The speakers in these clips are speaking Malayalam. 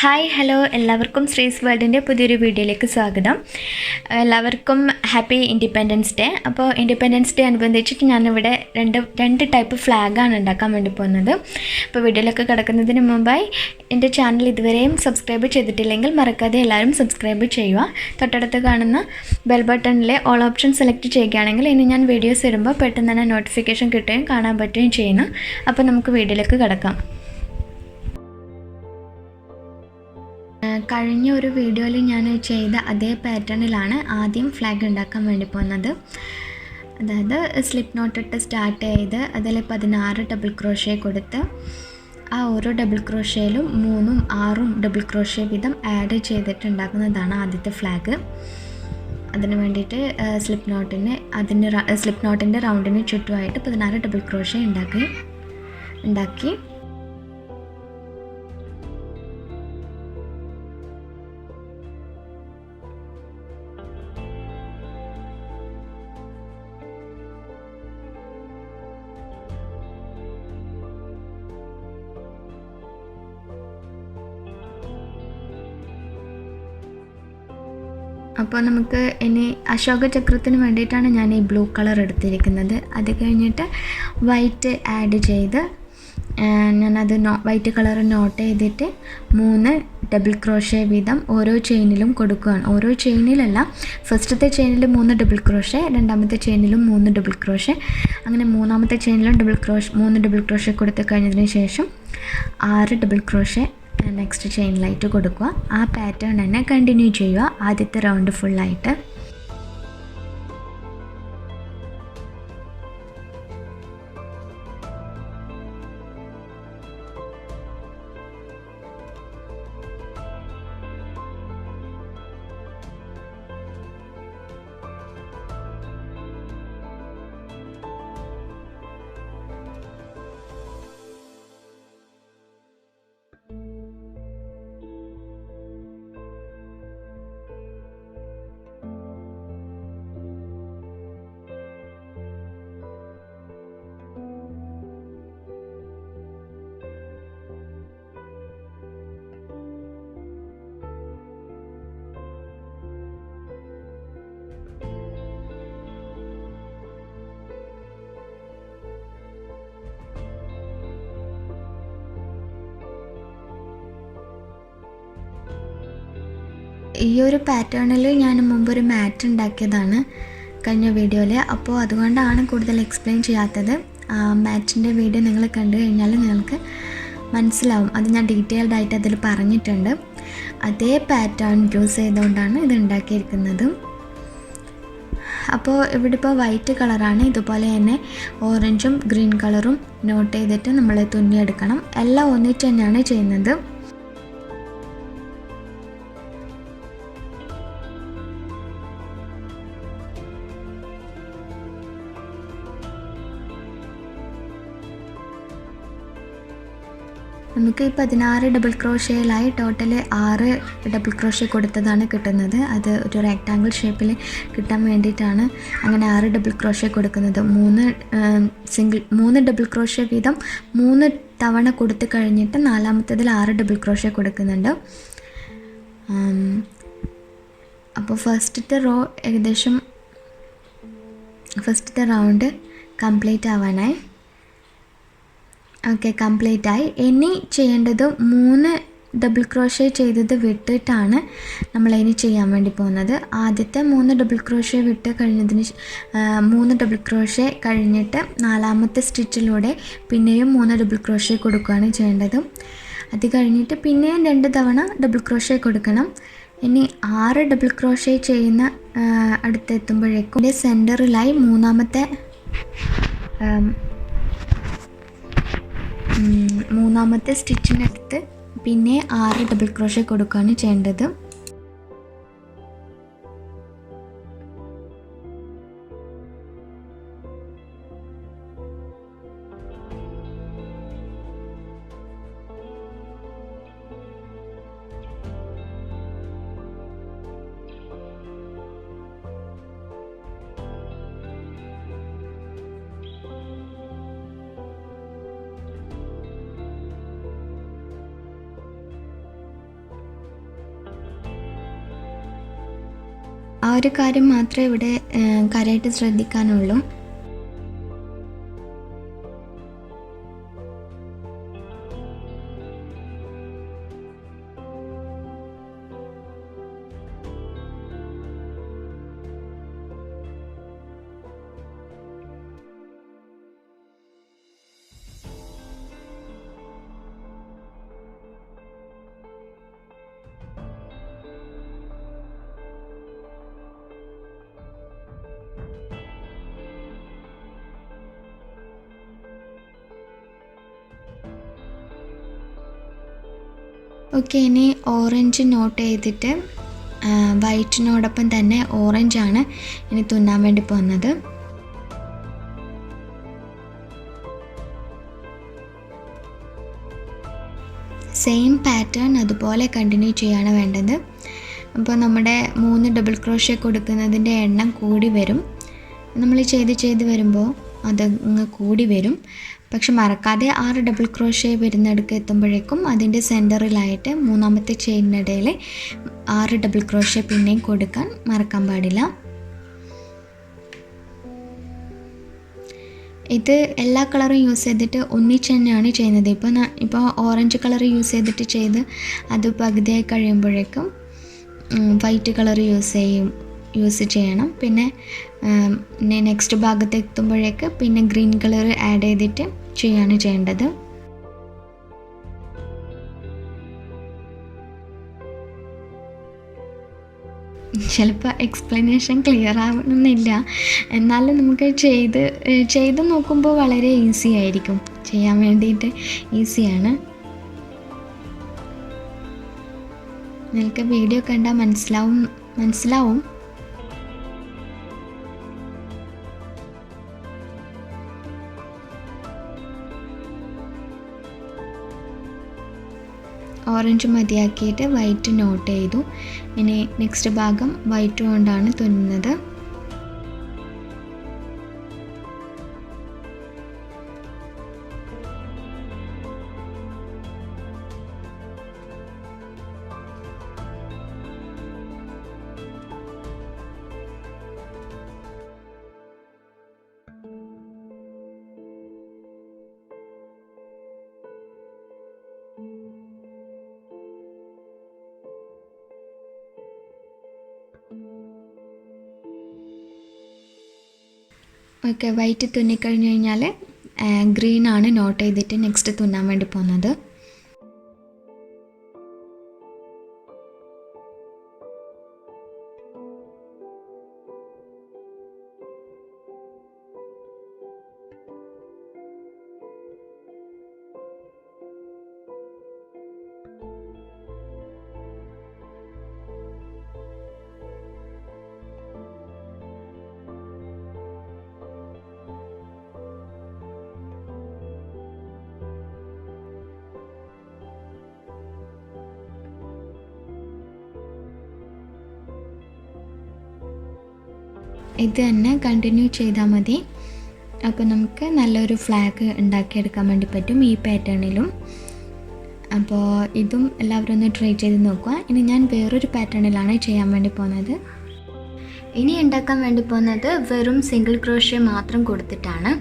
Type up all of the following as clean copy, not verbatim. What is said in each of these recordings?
ഹായ് ഹലോ എല്ലാവർക്കും ശ്രീസ് വേൾഡിൻ്റെ പുതിയൊരു വീഡിയോയിലേക്ക് സ്വാഗതം. എല്ലാവർക്കും ഹാപ്പി ഇൻഡിപെൻഡൻസ് ഡേ. അപ്പോൾ ഇൻഡിപെൻഡൻസ് ഡേ അനുബന്ധിച്ചിട്ട് ഞാനിവിടെ രണ്ട് ടൈപ്പ് ഫ്ലാഗാണ് ഉണ്ടാക്കാൻ വേണ്ടി പോകുന്നത്. അപ്പോൾ വീഡിയോയിലൊക്കെ കിടക്കുന്നതിന് മുമ്പായി എൻ്റെ ചാനൽ ഇതുവരെയും സബ്സ്ക്രൈബ് ചെയ്തിട്ടില്ലെങ്കിൽ മറക്കാതെ എല്ലാവരും സബ്സ്ക്രൈബ് ചെയ്യുക. തൊട്ടടുത്ത് കാണുന്ന ബെൽ ബട്ടണിലെ ഓൾ ഓപ്ഷൻ സെലക്ട് ചെയ്യുകയാണെങ്കിൽ ഇനി ഞാൻ വീഡിയോസ് ഇടുമ്പോൾ പെട്ടെന്ന് തന്നെ നോട്ടിഫിക്കേഷൻ കിട്ടുകയും കാണാൻ പറ്റുകയും ചെയ്യുന്നു. അപ്പോൾ നമുക്ക് വീഡിയോയിലേക്ക് കിടക്കാം. കഴിഞ്ഞ ഒരു വീഡിയോയിൽ ഞാൻ ചെയ്ത അതേ പാറ്റേണിലാണ് ആദ്യം ഫ്ലാഗ് ഉണ്ടാക്കാൻ വേണ്ടി പോകുന്നത്. അതായത് സ്ലിപ്പ് നോട്ട് ഇട്ട് സ്റ്റാർട്ട് ചെയ്ത് അതിൽ 16 ഡബിൾ ക്രോഷേ കൊടുത്ത് ആ ഓരോ ഡബിൾ ക്രോഷയിലും 3ഉം 6ഉം ഡബിൾ ക്രോഷേ വീതം ആഡ് ചെയ്തിട്ട് ഉണ്ടാക്കുന്നതാണ് ആദ്യത്തെ ഫ്ലാഗ്. അതിന് വേണ്ടിയിട്ട് സ്ലിപ്പ് നോട്ടിൻ്റെ റൗണ്ടിന് ചുറ്റുമായിട്ട് 16 ഡബിൾ ക്രോഷേ ഉണ്ടാക്കി അപ്പോൾ നമുക്ക് ഇനി അശോക ചക്രത്തിന് വേണ്ടിയിട്ടാണ് ഞാൻ ഈ ബ്ലൂ കളർ എടുത്തിരിക്കുന്നത്. അത് കഴിഞ്ഞിട്ട് വൈറ്റ് ആഡ് ചെയ്ത് ഞാനത് വൈറ്റ് കളർ നോട്ട് ചെയ്തിട്ട് 3 ഡബിൾ ക്രോഷേ വീതം ഓരോ ചെയിനിലും കൊടുക്കുകയാണ്. ഓരോ ചെയിനിലല്ല, ഫസ്റ്റത്തെ ചെയിനിൽ 3 ഡബിൾ ക്രോഷേ, രണ്ടാമത്തെ ചെയിനിലും 3 ഡബിൾ ക്രോഷേ, അങ്ങനെ മൂന്നാമത്തെ ചെയിനിലും 3 ഡബിൾ ക്രോഷേ കൊടുത്ത് കഴിഞ്ഞതിന് ശേഷം 6 ഡബിൾ ക്രോഷേ നെക്സ്റ്റ് ചെയിനിലായിട്ട് കൊടുക്കുക. ആ പാറ്റേൺ തന്നെ കണ്ടിന്യൂ ചെയ്യുക ആദ്യത്തെ റൗണ്ട് ഫുള്ളായിട്ട്. ഈ ഒരു പാറ്റേണിൽ ഞാൻ മുമ്പൊരു മാറ്റ് ഉണ്ടാക്കിയതാണ് കഴിഞ്ഞ വീഡിയോയിൽ. അപ്പോൾ അതുകൊണ്ടാണ് കൂടുതൽ എക്സ്പ്ലെയിൻ ചെയ്യാത്തത്. മാറ്റിൻ്റെ വീഡിയോ നിങ്ങൾ കണ്ടു കഴിഞ്ഞാൽ നിങ്ങൾക്ക് മനസ്സിലാവും. അത് ഞാൻ ഡീറ്റെയിൽഡ് ആയിട്ട് അതിൽ പറഞ്ഞിട്ടുണ്ട്. അതേ പാറ്റേൺ യൂസ് ചെയ്തുകൊണ്ടാണ് ഇത് ഉണ്ടാക്കിയിരിക്കുന്നത്. അപ്പോൾ ഇവിടെ ഇപ്പോൾ വൈറ്റ് കളറാണ്. ഇതുപോലെ തന്നെ ഓറഞ്ചും ഗ്രീൻ കളറും നോട്ട് ചെയ്തിട്ട് നമ്മൾ തുന്നിയെടുക്കണം. എല്ലാം ഒന്നിച്ച് തന്നെയാണ് ചെയ്യുന്നത്. നമുക്ക് ഈ 16 ഡബിൾ ക്രോഷയിലായി ടോട്ടൽ 6 ഡബിൾ ക്രോഷേ കൊടുത്തതാണ് കിട്ടുന്നത്. അത് ഒരു റെക്റ്റാങ്കിൾ ഷേപ്പിൽ കിട്ടാൻ വേണ്ടിയിട്ടാണ് അങ്ങനെ 6 ഡബിൾ ക്രോഷേ കൊടുക്കുന്നത്. 3 ഡബിൾ ക്രോഷേ വീതം 3 തവണ കൊടുത്ത് കഴിഞ്ഞിട്ട് നാലാമത്തേതിൽ 6 ഡബിൾ ക്രോഷേ കൊടുക്കുന്നുണ്ട്. അപ്പോൾ ഫസ്റ്റത്തെ റൗണ്ട് കംപ്ലീറ്റ് ആവാനായി. ഓക്കെ, കംപ്ലീറ്റ് ആയി. ഇനി ചെയ്യേണ്ടത് 3 ഡബിൾ ക്രോഷേ ചെയ്തത് വിട്ടിട്ടാണ് നമ്മളിനി ചെയ്യാൻ വേണ്ടി പോകുന്നത്. ആദ്യത്തെ 3 ഡബിൾ ക്രോഷേ വിട്ട് കഴിഞ്ഞതിന് 3 ഡബിൾ ക്രോഷേ കഴിഞ്ഞിട്ട് നാലാമത്തെ സ്റ്റിച്ചിലൂടെ പിന്നെയും 3 ഡബിൾ ക്രോഷേ കൊടുക്കുകയാണ് ചെയ്യേണ്ടത്. അത് കഴിഞ്ഞിട്ട് പിന്നെയും 2 തവണ ഡബിൾ ക്രോഷേ കൊടുക്കണം. ഇനി 6 ഡബിൾ ക്രോഷേ ചെയ്യുന്ന അടുത്തെത്തുമ്പോഴേക്കും സെൻറ്ററിലായി മൂന്നാമത്തെ സ്റ്റിച്ചിനടുത്ത് പിന്നെ 6 ഡബിൾ ക്രോഷേ കൊടുക്കുകയാണ് ചെയ്യേണ്ടത്. ആ ഒരു കാര്യം മാത്രമേ ഇവിടെ കാര്യമായിട്ട് ശ്രദ്ധിക്കാനുള്ളൂ. ഓക്കെ, ഇനി ഓറഞ്ച് നോട്ട് ചെയ്തിട്ട് വൈറ്റിനോടൊപ്പം തന്നെ ഓറഞ്ചാണ് ഇനി തുന്നാൻ വേണ്ടി പോകുന്നത്. സെയിം പാറ്റേൺ അതുപോലെ കണ്ടിന്യൂ ചെയ്യാണ് വേണ്ടത്. അപ്പോൾ നമ്മുടെ 3 ഡബിൾ ക്രോഷ്യ കൊടുക്കുന്നതിൻ്റെ എണ്ണം കൂടി വരും. നമ്മൾ ചെയ്ത് വരുമ്പോൾ അത് കൂടി വരും. പക്ഷെ മറക്കാതെ 6 ഡബിൾ ക്രോഷ്യ വരുന്നിടക്ക് എത്തുമ്പോഴേക്കും അതിൻ്റെ സെൻറ്ററിലായിട്ട് 3ാമത്തെ ചെയിനിനിടയിൽ 6 ഡബിൾ ക്രോഷ്യ പിന്നെയും കൊടുക്കാൻ മറക്കാൻ പാടില്ല. ഇത് എല്ലാ കളറും യൂസ് ചെയ്തിട്ട് ഒന്നിച്ച് തന്നെയാണ് ചെയ്യുന്നത്. ഇപ്പോൾ ഓറഞ്ച് കളർ യൂസ് ചെയ്തിട്ട് ചെയ്ത് അത് പകുതിയായി കഴിയുമ്പോഴേക്കും വൈറ്റ് കളർ യൂസ് ചെയ്യണം. പിന്നെ നെക്സ്റ്റ് ഭാഗത്ത് എത്തുമ്പോഴേക്ക് പിന്നെ ഗ്രീൻ കളർ ആഡ് ചെയ്തിട്ട് ചെയ്യേണ്ടത്. ചിലപ്പോൾ എക്സ്പ്ലനേഷൻ ക്ലിയർ ആവണമെന്നില്ല, എന്നാലും നമുക്ക് ചെയ്ത് നോക്കുമ്പോൾ വളരെ ഈസി ആയിരിക്കും, ചെയ്യാൻ വേണ്ടിയിട്ട് ഈസിയാണ്. നിങ്ങൾക്ക് വീഡിയോ കണ്ടാൽ മനസ്സിലാവും. ഓറഞ്ച് മതിയാക്കിയിട്ട് വൈറ്റ് നോട്ട് ചെയ്തു. ഇനി നെക്സ്റ്റ് ഭാഗം വൈറ്റ് കൊണ്ടാണ് തുന്നുന്നത്. ഓക്കെ, വൈറ്റ് തുന്നിക്കഴിഞ്ഞ് കഴിഞ്ഞാൽ ഗ്രീനാണ് നോട്ട് ചെയ്തിട്ട് നെക്സ്റ്റ് തുന്നാൻ വേണ്ടി പോകുന്നത്. ഇത് തന്നെ കണ്ടിന്യൂ ചെയ്താൽ മതി. അപ്പോൾ നമുക്ക് നല്ലൊരു ഫ്ലാഗ് ഉണ്ടാക്കിയെടുക്കാൻ വേണ്ടി പറ്റും ഈ പാറ്റേണിലും. അപ്പോൾ ഇതും എല്ലാവരും ഒന്ന് ട്രൈ ചെയ്ത് നോക്കുക. ഇനി ഞാൻ വേറൊരു പാറ്റേണിലാണ് ചെയ്യാൻ വേണ്ടി പോകുന്നത്. ഇനി ഉണ്ടാക്കാൻ വേണ്ടി പോകുന്നത് വെറും സിംഗിൾ ക്രോഷ്യ മാത്രം കൊടുത്തിട്ടാണ്.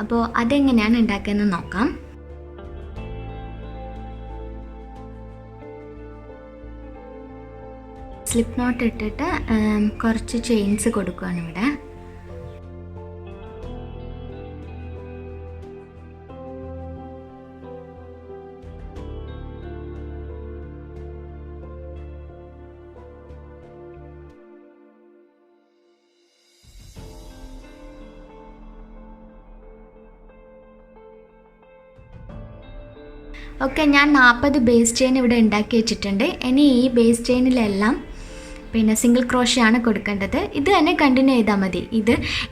അപ്പോൾ അതെങ്ങനെയാണ് ഉണ്ടാക്കിയതെന്ന് നോക്കാം. സ്ലിപ്പ് നോട്ട് ഇട്ടിട്ട് കുറച്ച് ചെയിൻസ് കൊടുക്കുകയാണ് ഇവിടെ. ഓക്കെ, ഞാൻ 40 ബേസ് ചെയിൻ ഇവിടെ ഉണ്ടാക്കി വെച്ചിട്ടുണ്ട്. ഇനി ഈ ബേസ് ചെയിനിലെല്ലാം പിന്നെ സിംഗിൾ ക്രോഷ്യാണ് കൊടുക്കേണ്ടത്. ഇത് തന്നെ കണ്ടിന്യൂ ചെയ്താൽ മതി.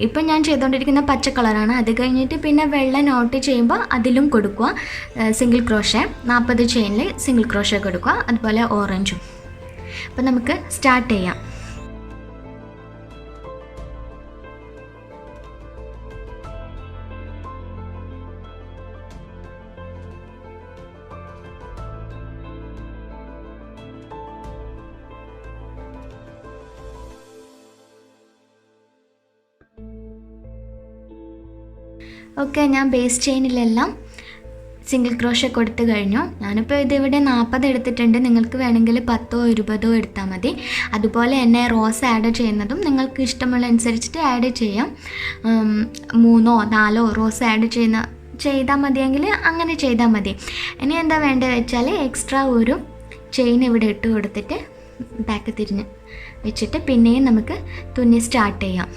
ഇപ്പം ഞാൻ ചെയ്തുകൊണ്ടിരിക്കുന്ന പച്ച കളറാണ്. അത് കഴിഞ്ഞിട്ട് പിന്നെ വെള്ള നോട്ട് ചെയ്യുമ്പോൾ അതിലും കൊടുക്കുക സിംഗിൾ ക്രോഷ്യ. 40 ചെയിനിൽ സിംഗിൾ ക്രോഷ്യ കൊടുക്കുക. അതുപോലെ ഓറഞ്ചും. അപ്പം നമുക്ക് സ്റ്റാർട്ട് ചെയ്യാം. ഓക്കെ, ഞാൻ ബേസ് ചെയിനിലെല്ലാം സിംഗിൾ ക്രോഷേ കൊടുത്തു കഴിഞ്ഞു. ഞാനിപ്പോൾ ഇതിവിടെ 40 എടുത്തിട്ടുണ്ട്. നിങ്ങൾക്ക് വേണമെങ്കിൽ 10 or 20 എടുത്താൽ മതി. അതുപോലെ തന്നെ റോസ് ആഡ് ചെയ്യുന്നതും നിങ്ങൾക്ക് ഇഷ്ടമുള്ള അനുസരിച്ചിട്ട് ആഡ് ചെയ്യാം. 3 or 4 റോസ് ആഡ് ചെയ്താൽ മതിയെങ്കിൽ അങ്ങനെ ചെയ്താൽ മതി. ഇനി എന്താ വേണ്ടത് വെച്ചാൽ എക്സ്ട്രാ ഒരു ചെയിൻ ഇവിടെ ഇട്ട് കൊടുത്തിട്ട് ബാക്ക് തിരിഞ്ഞ് വെച്ചിട്ട് പിന്നെയും നമുക്ക് തുന്നി സ്റ്റാർട്ട് ചെയ്യാം.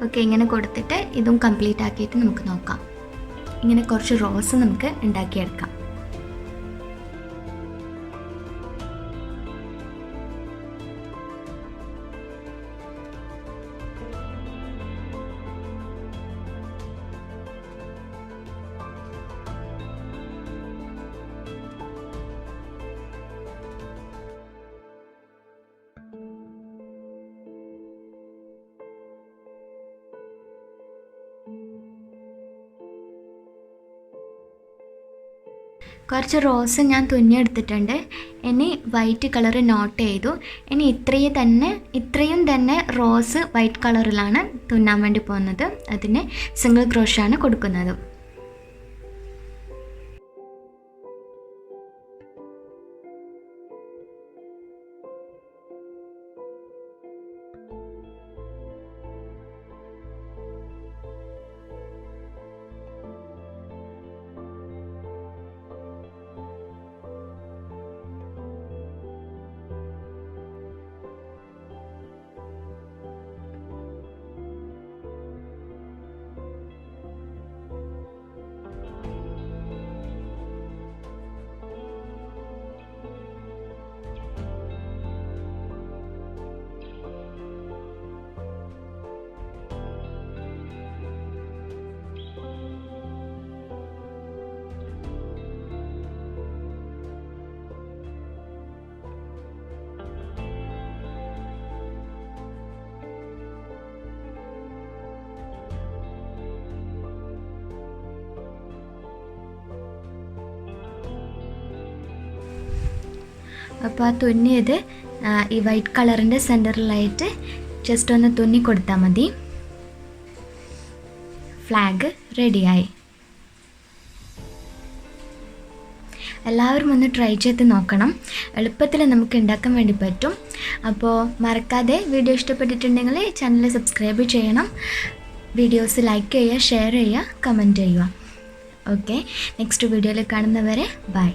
ഓക്കെ, ഇങ്ങനെ കൊടുത്തിട്ട് ഇതും കംപ്ലീറ്റ് ആക്കിയിട്ട് നമുക്ക് നോക്കാം. ഇങ്ങനെ കുറച്ച് റോസ് നമുക്ക് ഉണ്ടാക്കിയെടുക്കാം. കുറച്ച് റോസ് ഞാൻ തുന്നിയെടുത്തിട്ടുണ്ട്. ഇനി വൈറ്റ് കളർ നോട്ട് ചെയ്തു. ഇനി ഇത്രയും തന്നെ റോസ് വൈറ്റ് കളറിലാണ് തുന്നാൻ വേണ്ടി പോകുന്നത്. അതിന് സിംഗിൾ ക്രോഷാണ് കൊടുക്കുന്നത്. അപ്പോൾ ആ തുന്നിയത് ഈ വൈറ്റ് കളറിൻ്റെ സെൻറ്ററിലായിട്ട് ജസ്റ്റ് ഒന്ന് തുന്നി കൊടുത്താൽ മതി. ഫ്ലാഗ് റെഡിയായി. എല്ലാവരും ഒന്ന് ട്രൈ ചെയ്ത് നോക്കണം. എളുപ്പത്തിൽ നമുക്ക് ഉണ്ടാക്കാൻ വേണ്ടി പറ്റും. അപ്പോൾ മറക്കാതെ വീഡിയോ ഇഷ്ടപ്പെട്ടിട്ടുണ്ടെങ്കിൽ ചാനൽ സബ്സ്ക്രൈബ് ചെയ്യണം. വീഡിയോസ് ലൈക്ക് ചെയ്യുക, ഷെയർ ചെയ്യുക, കമൻറ്റ് ചെയ്യുക. ഓക്കെ, നെക്സ്റ്റ് വീഡിയോയിൽ കാണുന്നവരെ ബൈ.